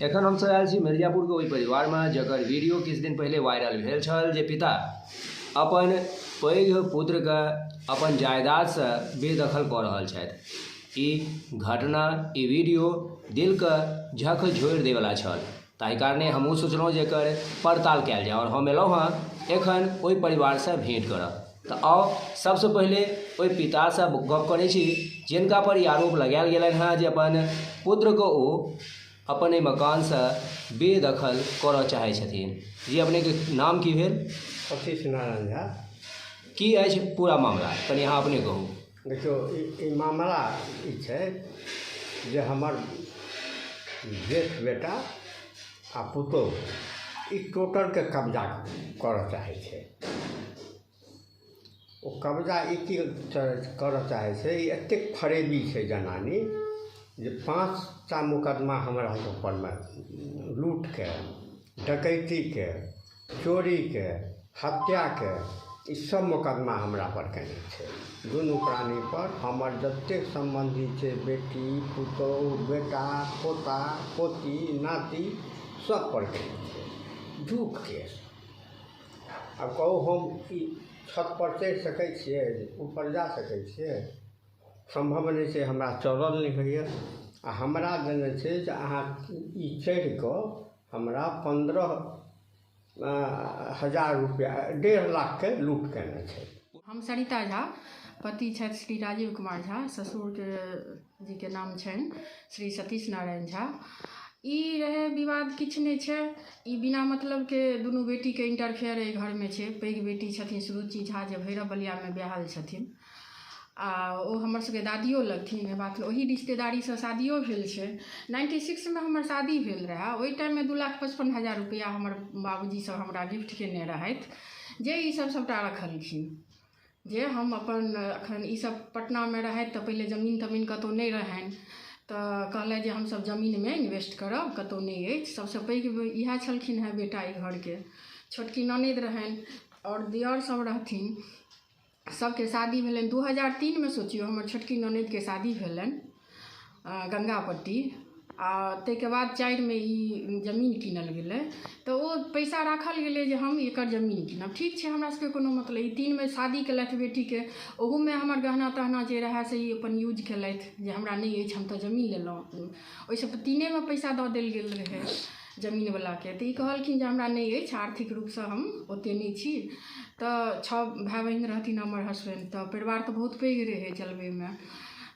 एखन हम सब आयल छी मिर्जापुर के ओहि परिवार में जकर वीडियो किछु दिन पहले वायरल भेल छल जे पिता अपन पैघ पुत्र के अपन जायदाद से बेदखल कऽ रहल छथि। ई घटना ई वीडियो दिल के झकझोरि देवला छल, ताहि कारणे हमहूँ सोचलहुँ जे एकर पड़ताल कयल जाय और हम एलहुँ हँ एखन ओहि परिवार से भेंट करब। तो आओ सबसे पहले ओहि पिता से गप करै छी जिनका पर ई आरोप लगायल गेलनि हँ जे अपन पुत्र को ओ अपन मकान से बेदखल करऽ चाहै छथिन। जी अपने के नाम की भेल? सतीश नारायण झा। की अछि पूरा मामला, कनि अहाँ अपने कहू। देखियो ई मामला ई छै जे हमर जेठ बेटा आ पुतोह ई टोटल के कब्जा करऽ चाहै छै। ओ कब्जा ई की करऽ चाहै छै, ई एतेक फरेबी छै जनानी जे 5टा मुकदमा हमरा ऊपरमे लूट के, डकैती के, चोरी के, हत्या के ई सब मुकदमा हमरा पर केने छै। दुनू प्राणी पर हमर जतेक सम्बन्धी छै, बेटी पुतोह बेटा पोता पोती नाती सब पर केने छै झूठ केस। आब कहू हम ई छत पर चढ़ि सकै छियै, ऊपर जा सकै छियै? संभव नहि छै, हमरा चलल नहि होइए। आ हमरा देने छै जे अहाँ ई चढ़ि कऽ हमरा 15,000 रुपया 1.5 लाख के लूट केने छै। हम सरिता झा, पति छथि श्री राजीव कुमार झा, ससुर के जी के नाम छनि श्री सतीश नारायण झा। ई रहे विवाद किछु नहीं छै, ई बिना मतलब के दुनू बेटी के इंटरफेयर एहि घर में छै। पैघ बेटी छथिन सुरुचि झा जे भैरव बलिया में ब्याहल छथिन आ ओ हमर सबके दादियो लगथिन। बात ओही रिश्तेदारी से शादियो भेल छै। 96 में हमर शादी भेल रहे, ओहि टाइम में 2,55,000 रुपया हमर बाबूजी सब हमरा गिफ्ट केने रहथि जे ई सब सबटा रखलखिन। जे हम अपन अखन ई सब पटना में रहथि तऽ पहिले जमीन तमीन कतौ नहीं रहनि तऽ कहले जे हमसब जमीन में इन्वेस्ट करब, कतौ नहीं अछि। सबसे पैघ इएह छलखिन हेँ बेटा ई घर के। छोटकी ननद रहनि और दियर सब रहथिन। सबके शादी भेलनि 2003 में। सोचियो हमर छोटकी ननद के शादी भेलनि गंगापट्टी आ ताहिके बाद 4 में ई जमीन कीनल गेलै। तऽ ओ पैसा राखल गेलै जे हम एकर जमीन कीनब। ठीक छै, हमरा सबके कोनो मतलब। ई 3 में शादी केलथि बेटीके, ओहूमे हमर गहना तहना जे रहै से ई अपन यूज केलथि जे हमरा नहीं अछि, हम तऽ जमीन लेलहुँ। ओहिसँ 3 में पैसा दऽ देल गेल रहै जमीनवलाके। तऽ ई कहलखिन जे हमरा नहीं अछि, आर्थिक रूपसँ हम ओतेक नहीं छी। तऽ 6 भाई बहिन रहथिन हमर हस्बैंड, तऽ परिवार तऽ बहुत पैघ रहै चलबैमे।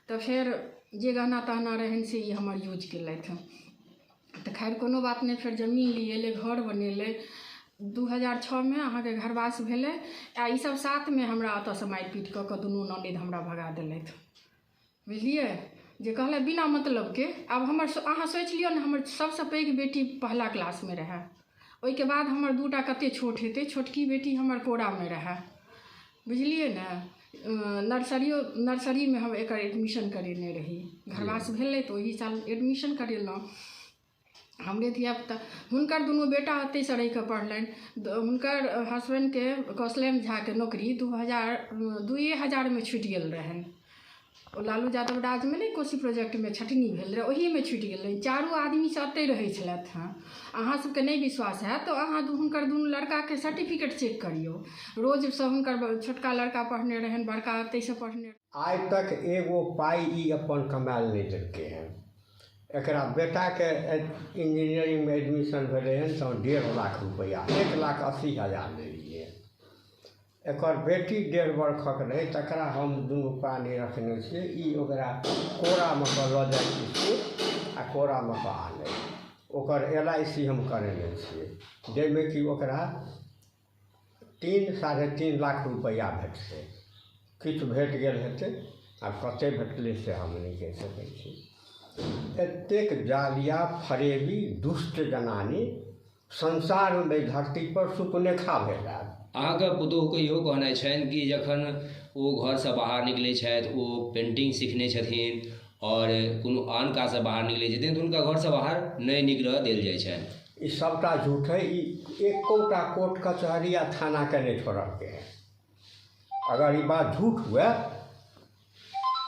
तऽ फेर जे गहना तहना रहनि से ई हमर यूज केलथि। तऽ खैर कोनो बात नहीं, फेर जमीन लिएलै, घर बनेलै। 2006 में अहाँके घरवास भेलै आ ई सब साथ में हमरा ओतऽसँ मारिपीट कऽ कऽ दुनू ननद हमरा भगा देलथि, बुझलिए। जे कहले बिना मतलब के। आब हमर अहाँ सोचि लियौ ने, हमर सबसँ पैघ बेटी पहला क्लास में रहै, ओहिके बाद हमर 2टा कते छोट हेतै। छोटकी बेटी हमर कोरा में रहै, बुझलिए ने। नर्सरी में हम एकर एडमिशन करेने रही। घरवास भेलै तऽ ओही साल एडमिशन करेलहुँ। हमरे धियापुता हुनकर दुनू बेटा एतहिसँ रहि कऽ पढ़लनि। हुनकर हस्बैंडके कौशलेन्द्र झाके नौकरी 2000 में छूटि गेल रहनि। ओ लालू यादव राज में नहीं, कोशी प्रोजेक्ट में छटनी भेल रहे, ओही में छूटि गेल रहै। 4 आदमी से एतहि रहै छलथि हँ। अहाँ सबके नहीं विश्वास है तो अहाँ हुनकर दुनू लड़काके सर्टिफिकेट चेक करियो। रोज से हुनकर छोटका लड़का पढ़ने रहनि, बड़का एतहिसँ पढ़ने। आइ तक एगो पाई ई अपन कमायल नहीं देलकै हँ। एकरा बेटाके इंजीनियरिंग में एडमिशन भेलै हन तऽ 1.5 लाख रुपया, 1,80,000 लेलियै। एकर बेटी 1.5 वर्षक रहै, तकरा हम दुनू प्राणी रखने छियै। ई ओकरा कोरामे कऽ लऽ जाइ छियै आ कोरामे कऽ आनै। ओकर LIC हम करेने छियै, जाहिमे कि ओकरा 3-3.5 लाख रुपया भेटतै। किछु भेट गेल हेतै, आब कतेक भेटलै से हम नहीं कहि सकै छी। एतेक जालिया फरेबी दुष्ट जनानी संसार में धरती पर सुपनेखा भेल। अहाँके पुतोहके इहो कहनाइ छनि कि जखन ओ घरसँ बाहर निकलै छथि, ओ पेंटिंग सिखने छथिन और कोनो आन काजसँ बाहर निकलै छथिन तऽ हुनका घरसँ बाहर नहीं निकलऽ देल जाइ छनि। ई सबटा झूठ है। ई एकोटा कोर्ट कचहरी आ थाना के नहीं छोड़लकै है। अगर ये बात झूठ हुए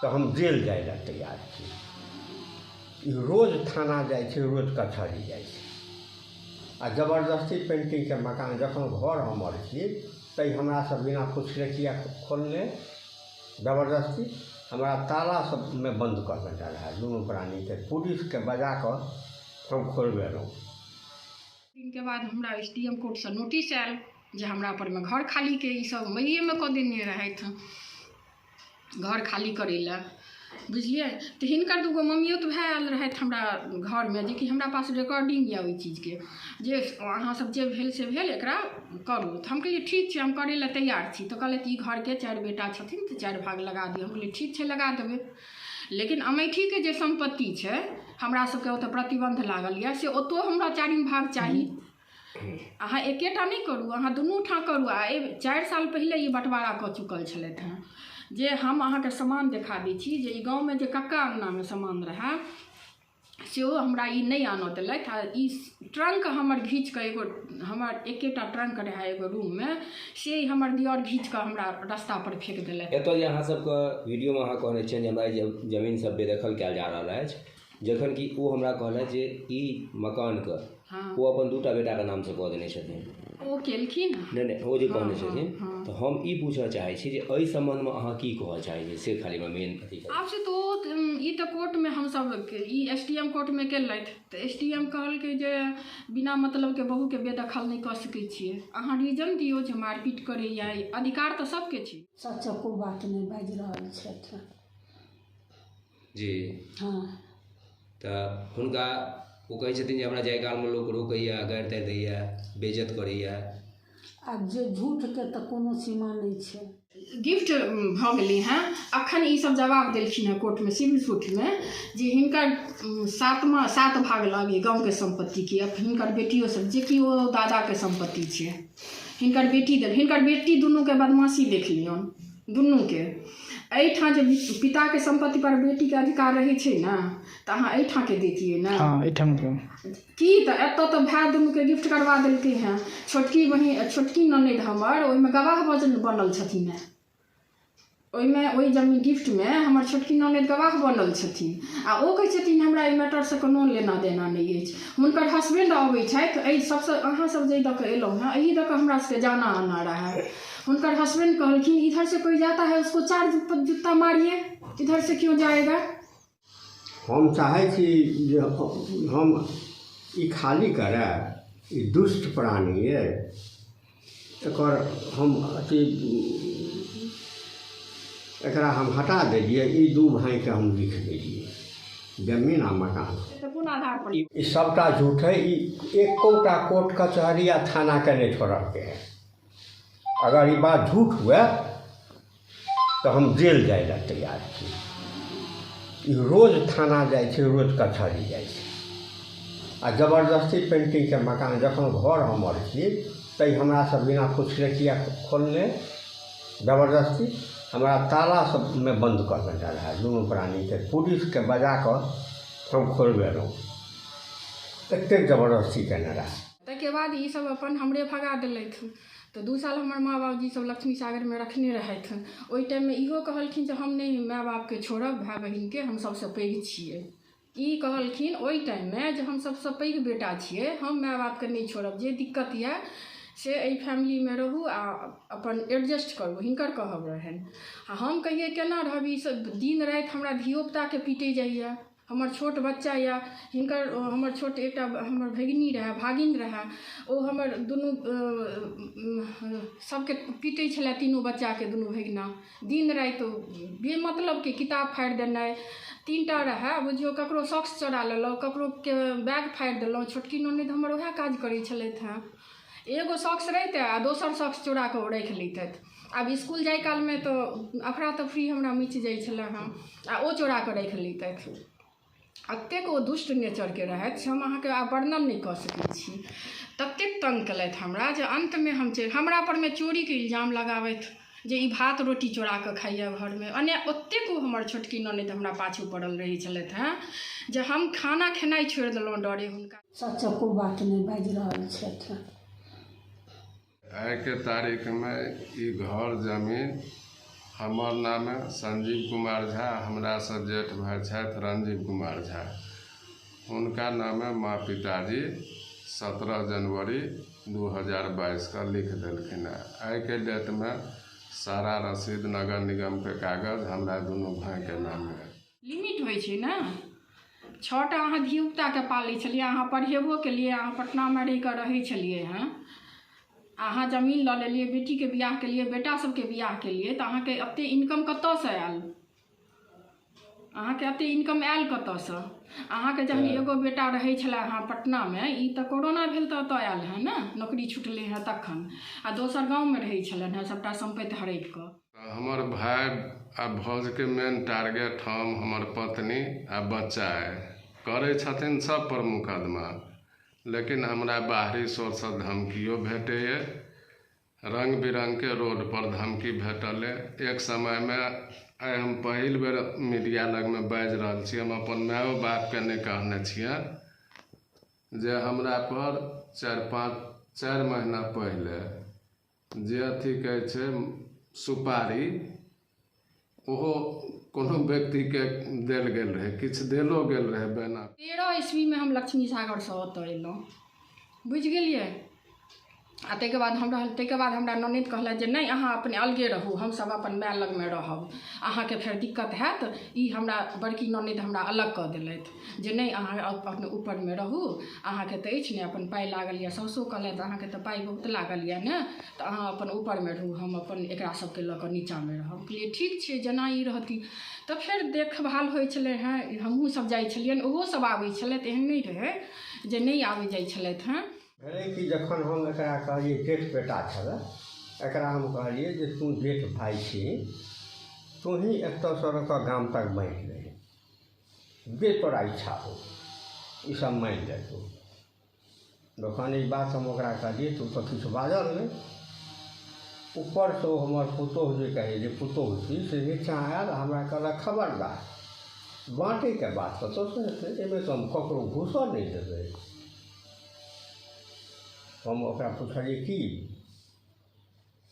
तो हम जेल जाए ला तैयार छी। ई रोज थाना जाइ छै, रोज कचहरी जाइ छै। आ जबरदस्ती पेंटिंगके मकान जखन घर हमर छी तै हमरा सब बिना पुछले किया खोलने, जबरदस्ती हमरा ताला सबमे बंद कर देने रहे दुनू प्राणीके। पुलिसके बजा कऽ हम खोलबेलहुँ। दिनके बाद हमरा SDM कोर्टसँ नोटिस आयल जे हमरा परमे घर खालीके ई सब मईएमे कऽ देने रहथि घर खाली करै लए, बुझलिए। तऽ हिनकर दूगो मम्मियोत भाई आयल रहथि हमरा घरमे, जेकि हमरा पास रिकॉर्डिंग यऽ ओहि चीजके, जे अहाँ सब जे भेल से भेल, एकरा करू। तऽ हम कहलिए ठीक छै, हम करै लए तैयार छी। तऽ कहलथि ई घरके 4 बेटा छथिन तऽ 4 भाग लगा दियौ। हम कहलिए ठीक छै, लगा देबै। लेकिन अमेठीके जे सम्पत्ति छै हमरा सबके ओतऽ प्रतिबंध लागल यऽ, से ओतौ हमरा 4 भाग चाही। अहाँ एकेटा नहीं करू, अहाँ दुनू ठाम करू। आ 4 साल पहले ई बंटवारा कऽ चुकल छलथि हैं। जे हम अहाँके सामान देखा दै छी, जे ई गाँवमे जे कक्का अंगनामे सामान रहै सेहो हमरा ई नहीं आनऽ देलथि। आ ई ट्रंक हमर घींच कऽ, एगो हमर एकेटा ट्रंक रहै एगो रूममे, से हमर दियर घींच कऽ हमरा रास्ता पर फेंक देलथि। एतऽ जे अहाँ सबके वीडियोमे अहाँ कहने छियनि जे हमरा जमीन सब बेदखल कयल जा रहल अछि, जखन कि ओ हमरा कहलथि जे ई मकानके वो अपन 2टा बेटाके नामसँ कऽ देने छथिन। ओ केलखिन नहीं ओ जे कहने छथिन। तऽ हम ई पूछऽ चाहै छी जे एहि सम्बन्धमे अहाँ की कहऽ चाहै छी, से खाली हमरा मेन अथी। आब से तो ई तऽ कोर्टमे हमसब ई SDM कोर्टमे केलथि। तऽ SDM कहलकै जे बिना मतलबके बहूके बेदखल नहीं कऽ सकै छियै, अहाँ रीजन दियौ जे मारपीट करैया। अधिकार तऽ सबके छै। सच को बात नहीं बाजि रहल छथि जी। हाँ। तऽ हुनका ओ कहै छथिन जे हमरा जाय कालमे लोक रोकैया, गारि तारि दैया, बेइज्जत करैया। आब जे झूठके तऽ कोनो सीमा नहीं छै। गिफ्ट भऽ गेलै हैं। अखन ई सब जवाब देलखिन हैं कोर्टमे, सिविल सूटमे, जे हिनकर 7 भाग लगे गाँवके सम्पत्तिके। हिनकर बेटियो सब, जेकि ओ दादाके सम्पत्ति छै, हिनकर बेटी देल। हिनकर बेटी दुनूके बदमाशी देख लियौन दुनूके। एहिठाम जे पिताके सम्पत्ति पर बेटीके अधिकार रहै छै ने, तऽ अहाँ एहिठामके दैतियै ने। हाँ, एहिठाम की तऽ एतऽ तऽ भाय दुनूके गिफ्ट करवा देलकै हैं। छोटकी ननद हमर ओहिमे गवाह बनल छथिन हैं। ओहि जमीन गिफ्टमे हमर छोटकी ननद गवाह बनल छथिन। आ ओ कहै छथिन हमरा एहि मैटरसँ कोनो लेना देना नहीं अछि। हुनकर हस्बैंड अबै छथि, एहि सबसँ अहाँ सब जे दऽ कऽ एलहुँ हैं, एही दऽ कऽ हमरा सबके जाना आना रहा। उनकर हस्बैंड कहलखिन इधर से कोई जाता है उसको 4 जूता मारिए, इधर से क्यों जाएगा। हम चाहै छी जे हम ई खाली करै, ई दुष्ट प्राणी ये, एकर हम अथी एकरा हम हटा देलिए। ई 2 भाइके हम लिख देलिए जमीन आ मकान। तऽ कोन आधार पर? ई सबटा झूठ है। ई एकोटा कोर्ट कचहरी आ थानाके नहीं छोड़के है। अगर ये बात झूठ हुआ तो हम जेल जाए ला तैयार छी। ई रोज थाना जाइ छै, रोज कचहरी जाइ छै। आ जबरदस्ती पेंटिंगके मकान जखन घर हमर छी तै हमरा सब बिना पुछले किया खोलने, जबरदस्ती हमरा ताला सबमे बंद कर देने रहे दुनू प्राणीके। पुलिसके बजा कऽ हम खोलबेलहुँ, एतेक जबरदस्ती केने रहे। ताहिके बाद ई सब अपन हमरे भगा देलथि। तऽ 2 साल हमर माँ बाबूजी सब लक्ष्मी सागरमे रखने रहथि। ओहि टाइममे इहो कहलखिन जे हम नहीं माय बापके छोड़ब, भाय बहिनके, हम सबसँ पैघ छियै। ई कहलखिन ओहि टाइममे जे हम सबसँ पैघ बेटा छियै, हम माय बापके नहीं छोड़ब। जे दिक्कत यऽ से एहि फैमिलीमे रहू आ अपन एडजस्ट करू, हिनकर कहब रहनि। आ हम कहिए केना रहब, ई सब दिन राति हमरा धियोपुताके पीटै जाइए। हमर छोट बच्चा या हिनकर हमर छोट एकटा हमर भगिनी रहे, भागिन रहे, ओ हमर दुनू सबके पीटै छलै, तीनों बच्चाके दुनू भगिना। दिन राति बेमतलबके किताब फाड़ि देनाइ। 3टा रहे, बुझियो ककरो सॉक्स चोरा लेलहुँ, ककरो के बैग फाड़ि देलहुँ। छोटकी ननद हमर वएह काज करै छलथि हैं। एगो सॉक्स रहिते आ दोसर सॉक्स चोरा कऽ राखि लैतथि। आब स्कूल जाय कालमे तऽ अफरा तफरी हमरा मचि जाइ छलै हँ, आ ओ चोरा कऽ राखि लैतथि। एतेक ओ दुष्ट नेचरके रहथि से हम अहाँके आब वर्णन नहीं कऽ सकै छी। ततेक तंग केलथि हमरा जे अंतमे हमरा परमे चोरीके इल्जाम लगाबथि, जे ई भात रोटी चोरा कऽ खाइए घरमे। ओतेक ओ हमर छोटकी ननद हमरा पाछू पड़ल रहै छलथि हैं, जे हम खाना खेनाइ छोड़ि देलहुँ डरे हुनका। सच को बात नहीं बाजि रहल छथि। आइ के तारीख में ई घर जमीन हमर नाम है संजीव कुमार झा, हमरा से जेठ भाई छथि रंजीव कुमार झा। उनका नाम है माँ पिताजी 17 जनवरी 2022 का लिख दिलखिन है। आइ के डेट में सारा रसीद नगर निगम के कागज हमरा दुनू भाई के नाम है। लिमिट होइ छै ने। 6टा अहाँ धियुपुताके पालै छलियै, अहाँ पढ़ेबो केलियै, अहाँ पटनामे रहि कऽ रहै छलियै हँ, अहाँ जमीन लऽ लेलियै, बेटीके बियाह केलियै, बेटा सबके बियाह केलियै, तऽ अहाँके एते इनकम कतऽसँ आयल? अहाँके एते इनकम आयल कतऽसँ? अहाँके जहन एगो बेटा रहै छलै अहाँ पटनामे, ई तऽ कोरोना भेल तऽ एतऽ आयल हँ ने, नौकरी छुटलै हँ तखन, आ दोसर गाँवमे रहै छलनि हँ सबटा सम्पत्ति हड़पि कऽ। हमर भाई आ भौज के मेन टारगेट हम, हमर पत्नी आ बच्चा है, करे छथिन सब पर मुकदमा, लेकिन हमरा बाहरी सोर्स से धमकियो भेटे है, रंग बिरंग के रोड पर धमकी भेटल है। एक समय में आइ हम पहिल बेर मीडिया लग में बाजि रहल छी, हम अपन मायो बाप के नहीं कहने छियनि जे हमरा पर 4 महीना पहले जे अथी कहै छै सुपारी, ओहो कोनो व्यक्ति के देल गेल रहे, किछु देलो गेल रहे बना। 13 ईस्वी में हम लक्ष्मी सागर से ओतऽ एलहुँ, बुझि गेलियै। आ ताहिके बाद हमरा ननद कहलथि जे नहि अहाँ अपने अलगे रहू, हमसभ अपन माय लगमे रहब, अहाँके फेर दिक्कत हैत। ई हमरा बड़की ननद हमरा अलग कऽ देलथि जे नहि अहाँ अपन ऊपरमे रहू, अहाँके तऽ अछि ने अपन पाइ लागल यऽ। साउसो कहलथि अहाँके तऽ पाइ बहुत लागल यऽ ने, तऽ अहाँ अपन ऊपरमे रहू, हम अपन एकरा सबके लऽ कऽ नीचाँमे रहब। कहलिए ठीक छै, जेना ई रहती। तऽ फेर देखभाल होइ छलै हँ, हमहूँ सब जाइ छलियनि, ओहो सब आबै छलथि, एहन नहि रहै जे नहि आबै जाइ छलथि हँ। भेलै कि जखन हम एकरा कहलिए जेठ बेटा छलै, एकरा हम कहलिए जे तू जेठ भाई छी, तू ही एतऽसँ रऽ कऽ गाम तक बाँटि रही, जे तोरा इच्छा हो ई सब मानि ले तू। जखन ई बात हम ओकरा कहलिए तू तऽ किछु बाजल नहि। ऊपर से ओ हमर पुतोह जे कहै जे पुतोह छी से नीचाँ आयल, हमरा कहलक खबरदार बाँटैके बात कतऽसँ हेतै, एहिमे तऽ हम ककरो घूसऽ नहि देबै। हम ओकरा पुछलिए कि,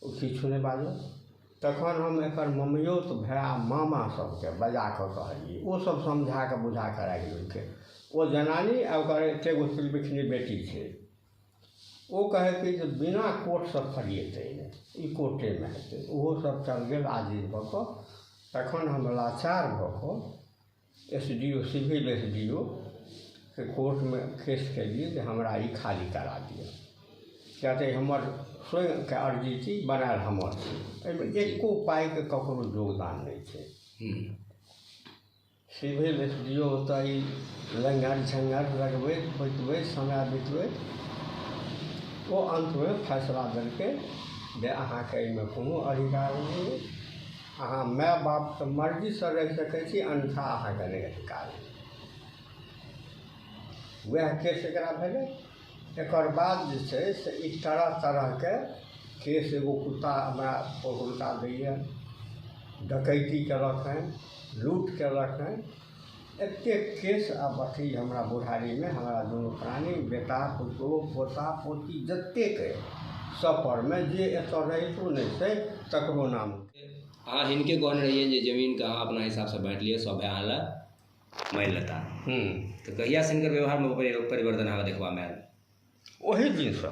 ओ किछु नहि बाजल। तखन हम एकर मम्मियोत भाय मामा सबके बजा कऽ कहलिए, ओ सब समझा कऽ बुझा कऽ राखि देलकै। ओ जनानी आ ओकर एकेगो तिलबिखनी बेटी छै, ओ कहै कि जे बिना कोर्टसँ फरिएतै नहि, ई कोर्टेमे हेतै। ओहो सब चल गेल आजिज भऽ कऽ। तखन हम लाचार भऽ कऽ SDO सिविल SDO के कोर्टमे केस केलिए जे हमरा ई खाली करा दिअ, किएक तऽ हमर स्वयंके अर्जी छी, बनायल हमर छी, एहिमे एको पाइके ककरो योगदान नहि छै। सिविल SDO तऽ ई लङ्गर झङ्गर लगबैत बैठबैत समय बितबैत ओ अन्तमे फैसला देलकै जे अहाँके एहिमे कोनो अधिकार नहि अछि, अहाँ माय बापके मर्जीसँ रहि सकै छी, अन्यथा अहाँके नहि अधिकार। वएह केस एकरा भेलै। एकर बाद जे छै से ई तरह तरहके केस, एगो कुत्ता हमरा हुनका दैए, डकैती केलक हँ, लूट केलक हँ, एतेक केस आ अथी हमरा बुढ़ारीमे हमरा दुनू प्राणी बेटा पुतोह पोता पोती जतेक अइ सब परमे जे एतऽ रहितो नहि छै तकरो नाम। अहाँ हिनके कहने रहिए जे जमीनके अहाँ अपना हिसाबसँ बाँटि लिअ, सब भाइ अहाँ लए मानि लेता। तऽ कहियासँ हिनकर व्यवहारमे परिवर्तन अहाँके देखबामे आयल? ओही दिनसँ।